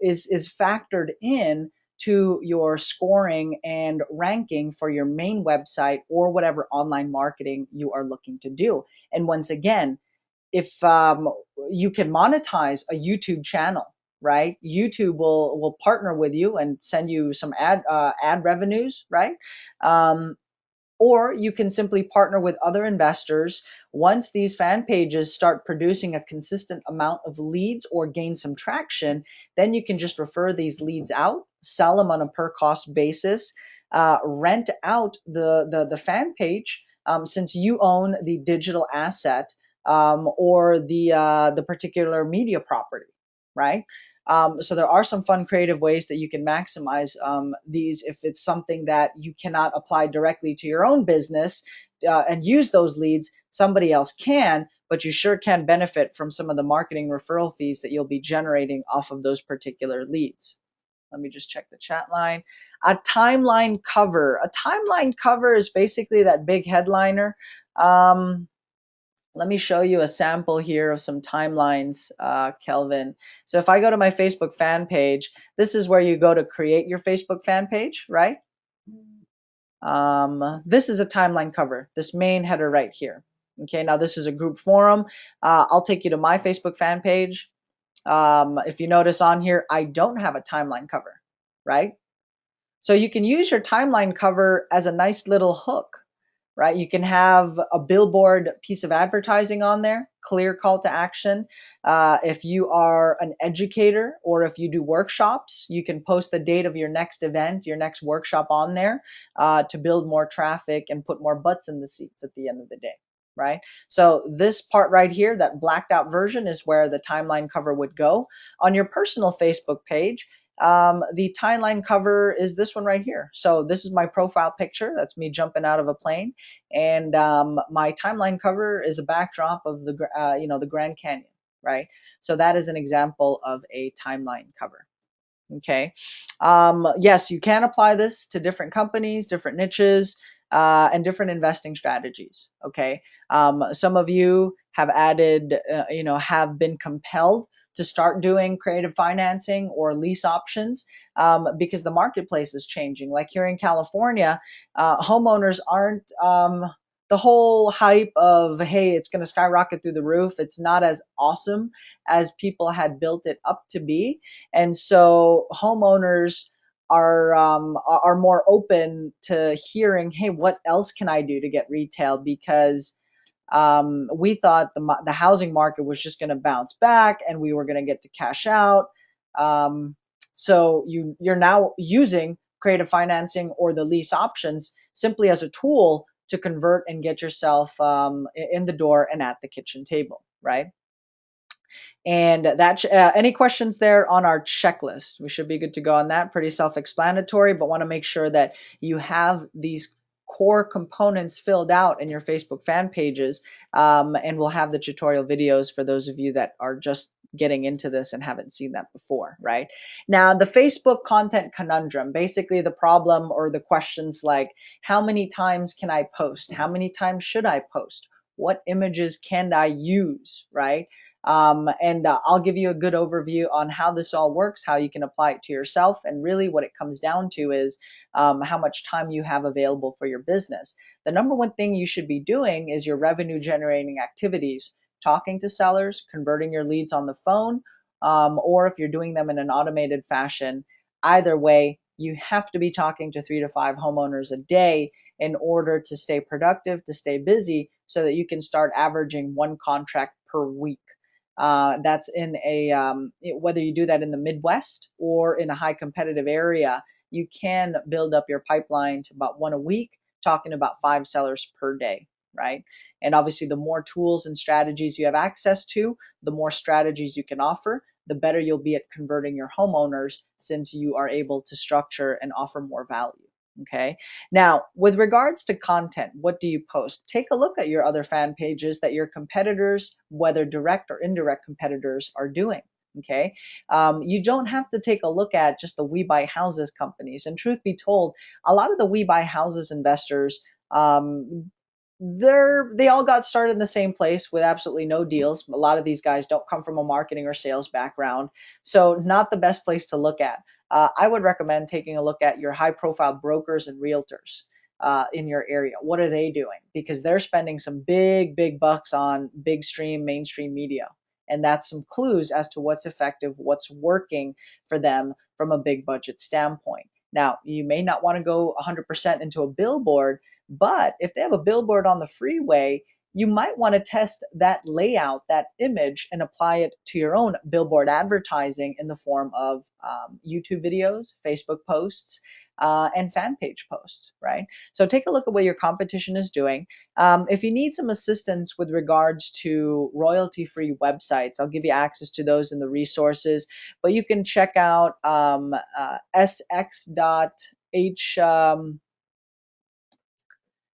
is factored in to your scoring and ranking for your main website or whatever online marketing you are looking to do. And once again, if you can monetize a YouTube channel, right? YouTube will partner with you and send you some ad revenues, right? Or you can simply partner with other investors. Once these fan pages start producing a consistent amount of leads or gain some traction, then you can just refer these leads out, sell them on a per cost basis, rent out the fan page, since you own the digital asset, or the particular media property, right? So there are some fun, creative ways that you can maximize these if it's something that you cannot apply directly to your own business and use those leads. Somebody else can, but you sure can benefit from some of the marketing referral fees that you'll be generating off of those particular leads. Let me just check the chat line. A timeline cover. A timeline cover is basically that big headliner. Let me show you a sample here of some timelines, Kelvin. So if I go to my Facebook fan page, this is where you go to create your Facebook fan page, right? This is a timeline cover, this main header right here. Okay, now this is a group forum. I'll take you to my Facebook fan page. If you notice on here, I don't have a timeline cover, right? So you can use your timeline cover as a nice little hook, right? You can have a billboard piece of advertising on there, clear call to action. If you are an educator or if you do workshops, you can post the date of your next event, your next workshop on there to build more traffic and put more butts in the seats at the end of the day, right? So this part right here, that blacked out version, is where the timeline cover would go. On your personal Facebook page, the timeline cover is this one right here. So this is my profile picture. That's me jumping out of a plane. And my timeline cover is a backdrop of the Grand Canyon, right? So that is an example of a timeline cover. Okay. Yes, you can apply this to different companies, different niches, and different investing strategies. Okay. Some of you have added, have been compelled to start doing creative financing or lease options because the marketplace is changing. Like here in California, homeowners aren't the whole hype of, hey, it's going to skyrocket through the roof. It's not as awesome as people had built it up to be. And so homeowners are more open to hearing, hey, what else can I do to get retail? Because we thought the housing market was just going to bounce back and we were going to get to cash out. So you're now using creative financing or the lease options simply as a tool to convert and get yourself in the door and at the kitchen table, right? And that any questions there on our checklist? We should be good to go on that. Pretty self-explanatory, but want to make sure that you have these core components filled out in your Facebook fan pages. And we'll have the tutorial videos for those of you that are just getting into this and haven't seen that before, right? Now, the Facebook content conundrum, basically the problem or the questions like, how many times can I post? How many times should I post? What images can I use, right? And I'll give you a good overview on how this all works, how you can apply it to yourself, and really what it comes down to is how much time you have available for your business. The number one thing you should be doing is your revenue generating activities, talking to sellers, converting your leads on the phone, or if you're doing them in an automated fashion. Either way, you have to be talking to 3 to 5 homeowners a day in order to stay productive, to stay busy, so that you can start averaging 1 contract per week. That's in a whether you do that in the Midwest or in a high competitive area, you can build up your pipeline to about 1 a week, talking about 5 sellers per day, right? And obviously, the more tools and strategies you have access to, the more strategies you can offer, the better you'll be at converting your homeowners, since you are able to structure and offer more value. Okay. Now, with regards to content, what do you post? Take a look at your other fan pages that your competitors, whether direct or indirect competitors, are doing. Okay. You don't have to take a look at just the We Buy Houses companies. And truth be told, a lot of the We Buy Houses investors, they all got started in the same place with absolutely no deals. A lot of these guys don't come from a marketing or sales background, so not the best place to look at. I would recommend taking a look at your high profile brokers and realtors in your area. What are they doing? Because they're spending some big bucks on big stream, mainstream media. And that's some clues as to what's effective, what's working for them from a big budget standpoint. Now, you may not want to go 100% into a billboard, but if they have a billboard on the freeway, you might want to test that layout, that image, and apply it to your own billboard advertising in the form of YouTube videos, Facebook posts, and fan page posts, right? So take a look at what your competition is doing. If you need some assistance with regards to royalty-free websites, I'll give you access to those in the resources, but you can check out sx.h.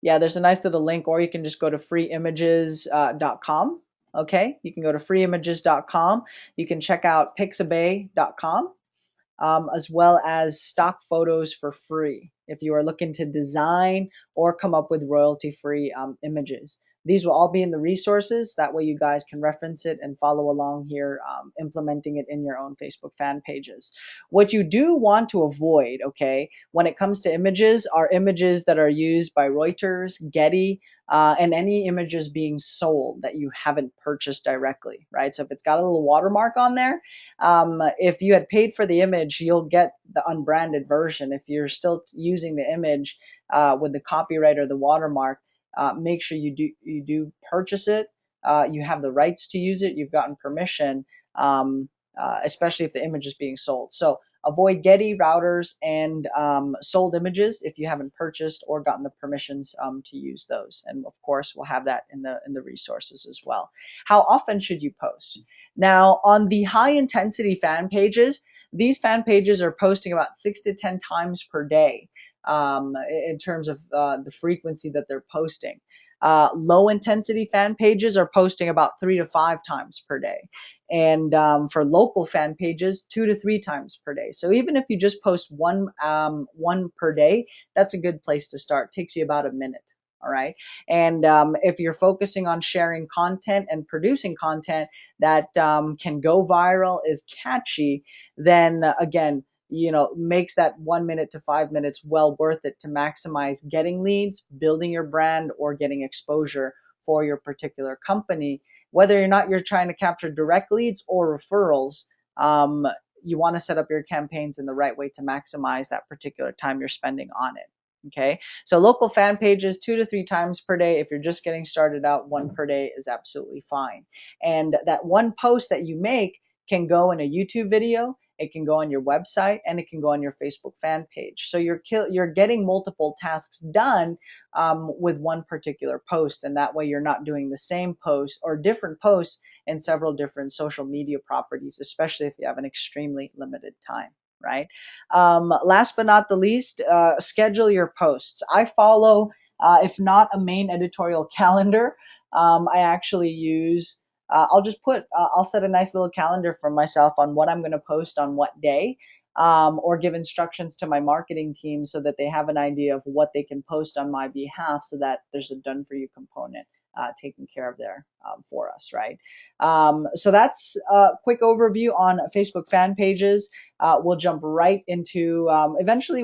Yeah, there's a nice little link, or you can just go to freeimages.com. Okay, you can go to freeimages.com. You can check out pixabay.com, as well as stock photos for free if you are looking to design or come up with royalty-free images. These will all be in the resources. That way you guys can reference it and follow along here, implementing it in your own Facebook fan pages. What you do want to avoid, okay, when it comes to images, are images that are used by Reuters, Getty, and any images being sold that you haven't purchased directly, right? So if it's got a little watermark on there, if you had paid for the image, you'll get the unbranded version. If you're still using the image with the copyright or the watermark, make sure you do purchase it. You have the rights to use it. You've gotten permission, especially if the image is being sold. So avoid Getty, routers, and sold images if you haven't purchased or gotten the permissions to use those. And of course, we'll have that in the resources as well. How often should you post? Now, on the high intensity fan pages, these fan pages are posting about 6 to 10 times per day in terms of the frequency that they're posting. Low intensity fan pages are posting about 3 to 5 times per day. And for local fan pages, 2 to 3 times per day. So even if you just post one per day, that's a good place to start. It takes you about a minute. All right. And if you're focusing on sharing content and producing content that can go viral, is catchy, then again, makes that 1 minute to 5 minutes well worth it to maximize getting leads, building your brand, or getting exposure for your particular company. Whether or not you're trying to capture direct leads or referrals, you want to set up your campaigns in the right way to maximize that particular time you're spending on it. Okay, so local fan pages 2 to 3 times per day. If you're just getting started out, 1 per day is absolutely fine. And that one post that you make can go in a YouTube video, it can go on your website, and it can go on your Facebook fan page. So you're getting multiple tasks done with one particular post, and that way you're not doing the same post or different posts in several different social media properties, especially if you have an extremely limited time. Right. Last but not the least, schedule your posts. I follow, if not a main editorial calendar, I actually use. I'll set a nice little calendar for myself on what I'm going to post on what day, or give instructions to my marketing team so that they have an idea of what they can post on my behalf, so that there's a done for you component taken care of there for us, right? So that's a quick overview on Facebook fan pages. We'll jump right into, eventually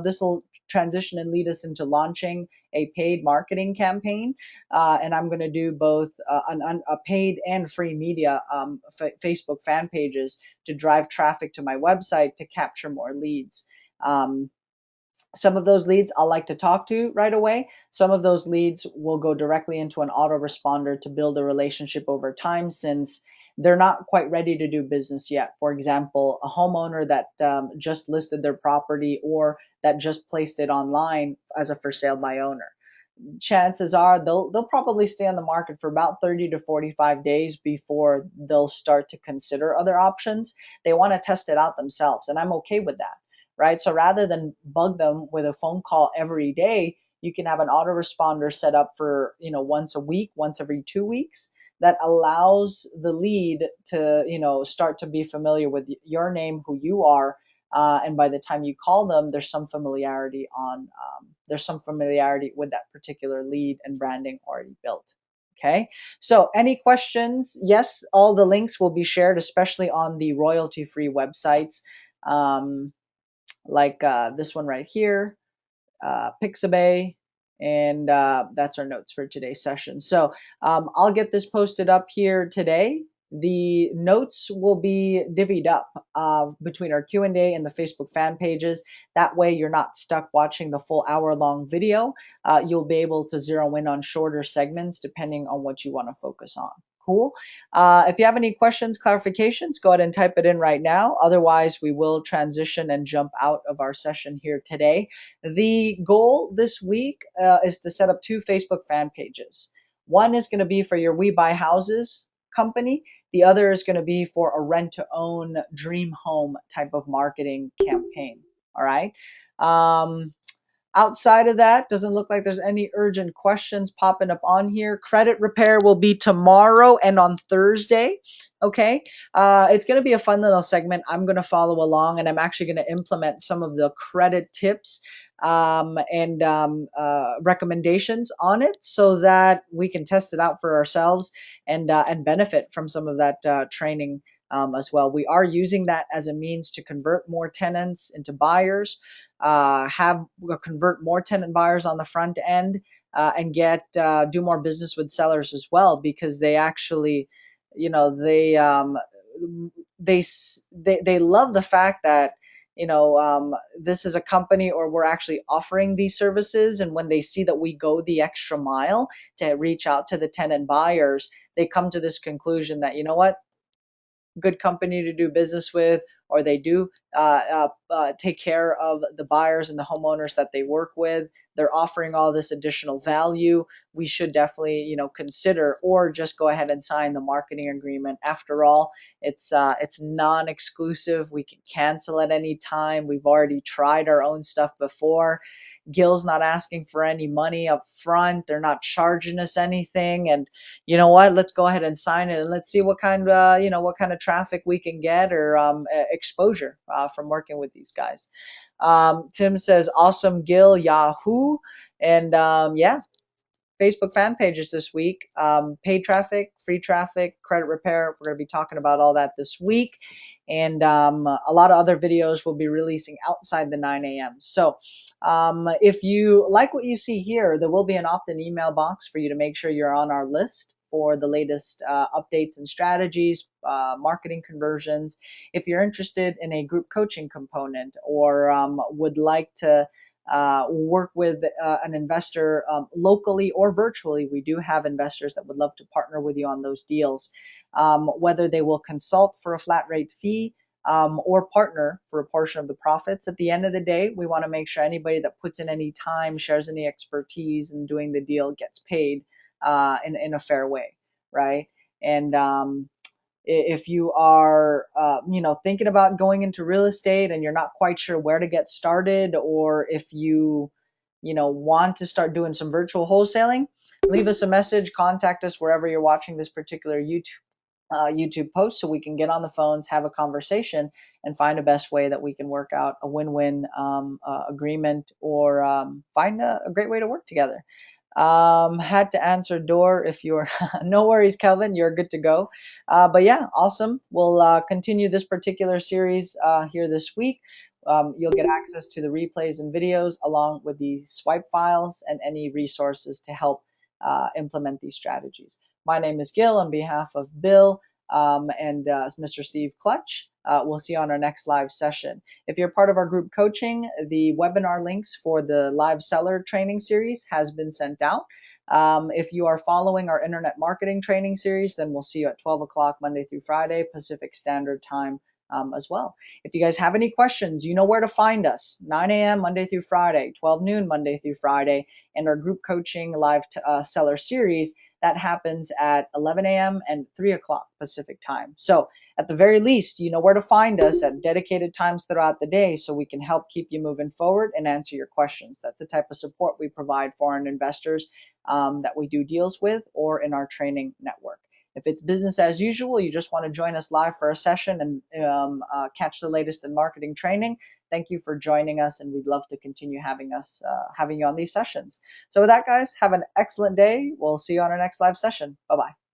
this will transition and lead us into launching a paid marketing campaign. And I'm going to do both a paid and free media Facebook fan pages to drive traffic to my website to capture more leads. Some of those leads I'll like to talk to right away. Some of those leads will go directly into an autoresponder to build a relationship over time, since they're not quite ready to do business yet. For example, a homeowner that just listed their property or that just placed it online as a for sale by owner. Chances are they'll probably stay on the market for about 30 to 45 days before they'll start to consider other options. They want to test it out themselves, and I'm okay with that. Right? So rather than bug them with a phone call every day, you can have an autoresponder set up for, once a week, once every 2 weeks, that allows the lead to, start to be familiar with your name, who you are, and by the time you call them, there's some familiarity with that particular lead and branding already built. Okay, so any questions? Yes, all the links will be shared, especially on the royalty-free websites. Like this one right here, Pixabay, and that's our notes for today's session. So I'll get this posted up here today. The notes will be divvied up between our Q&A and the Facebook fan pages. That way you're not stuck watching the full hour-long video. You'll be able to zero in on shorter segments depending on what you want to focus on. Cool. If you have any questions, clarifications, go ahead and type it in right now. Otherwise, we will transition and jump out of our session here today. The goal this week is to set up 2 Facebook fan pages. One is going to be for your We Buy Houses company. The other is going to be for a rent-to-own dream home type of marketing campaign. All right. Outside of that, doesn't look like there's any urgent questions popping up on here. Credit repair will be tomorrow and on Thursday. Okay. It's going to be a fun little segment. I'm going to follow along, and I'm actually going to implement some of the credit tips and recommendations on it, so that we can test it out for ourselves and benefit from some of that training as well. We are using that as a means to convert more tenants into buyers, convert more tenant buyers on the front end, and do more business with sellers as well, because they actually, they love the fact that this is a company, or we're actually offering these services. And when they see that we go the extra mile to reach out to the tenant buyers, they come to this conclusion that, you know what, good company to do business with, or they do take care of the buyers and the homeowners that they work with. They're offering all this additional value. We should definitely, consider, or just go ahead and sign the marketing agreement. After all, it's non-exclusive. We can cancel at any time. We've already tried our own stuff before. Gil's not asking for any money up front. They're not charging us anything. And you know what? Let's go ahead and sign it, and let's see what kind of traffic we can get, or exposure from working with these guys. Tim says, "Awesome, Gil, Yahoo!" And yeah, Facebook fan pages this week. Paid traffic, free traffic, credit repair. We're going to be talking about all that this week. And a lot of other videos will be releasing outside the 9 a.m. So if you like what you see here, there will be an opt-in email box for you to make sure you're on our list for the latest updates and strategies, marketing conversions. If you're interested in a group coaching component or would like to work with an investor locally or virtually, we do have investors that would love to partner with you on those deals, whether they will consult for a flat rate fee or partner for a portion of the profits. At the end of the day, we want to make sure anybody that puts in any time, shares any expertise in doing the deal gets paid in a fair way, right? And if you are thinking about going into real estate and you're not quite sure where to get started, or if you want to start doing some virtual wholesaling, leave us a message, contact us wherever you're watching this particular YouTube post, so we can get on the phones, have a conversation, and find a best way that we can work out a win-win agreement, or find a great way to work together. Had to answer door if you're no worries, Kelvin, you're good to go. But yeah, awesome. We'll continue this particular series here this week. You'll get access to the replays and videos along with the swipe files and any resources to help implement these strategies. My name is Gil on behalf of Bill and Mr. Steve Clutch. We'll see you on our next live session. If you're part of our group coaching, the webinar links for the live seller training series has been sent out. If you are following our internet marketing training series, then we'll see you at 12 o'clock Monday through Friday, Pacific Standard Time as well. If you guys have any questions, you know where to find us. 9 a.m. Monday through Friday, 12 noon Monday through Friday, and our group coaching live seller series that happens at 11 a.m. and 3 o'clock Pacific time. So at the very least, you know where to find us at dedicated times throughout the day, so we can help keep you moving forward and answer your questions. That's the type of support we provide foreign investors that we do deals with or in our training network. If it's business as usual, you just want to join us live for a session and catch the latest in marketing training, thank you for joining us, and we'd love to continue having you on these sessions. So with that, guys, have an excellent day. We'll see you on our next live session. Bye-bye.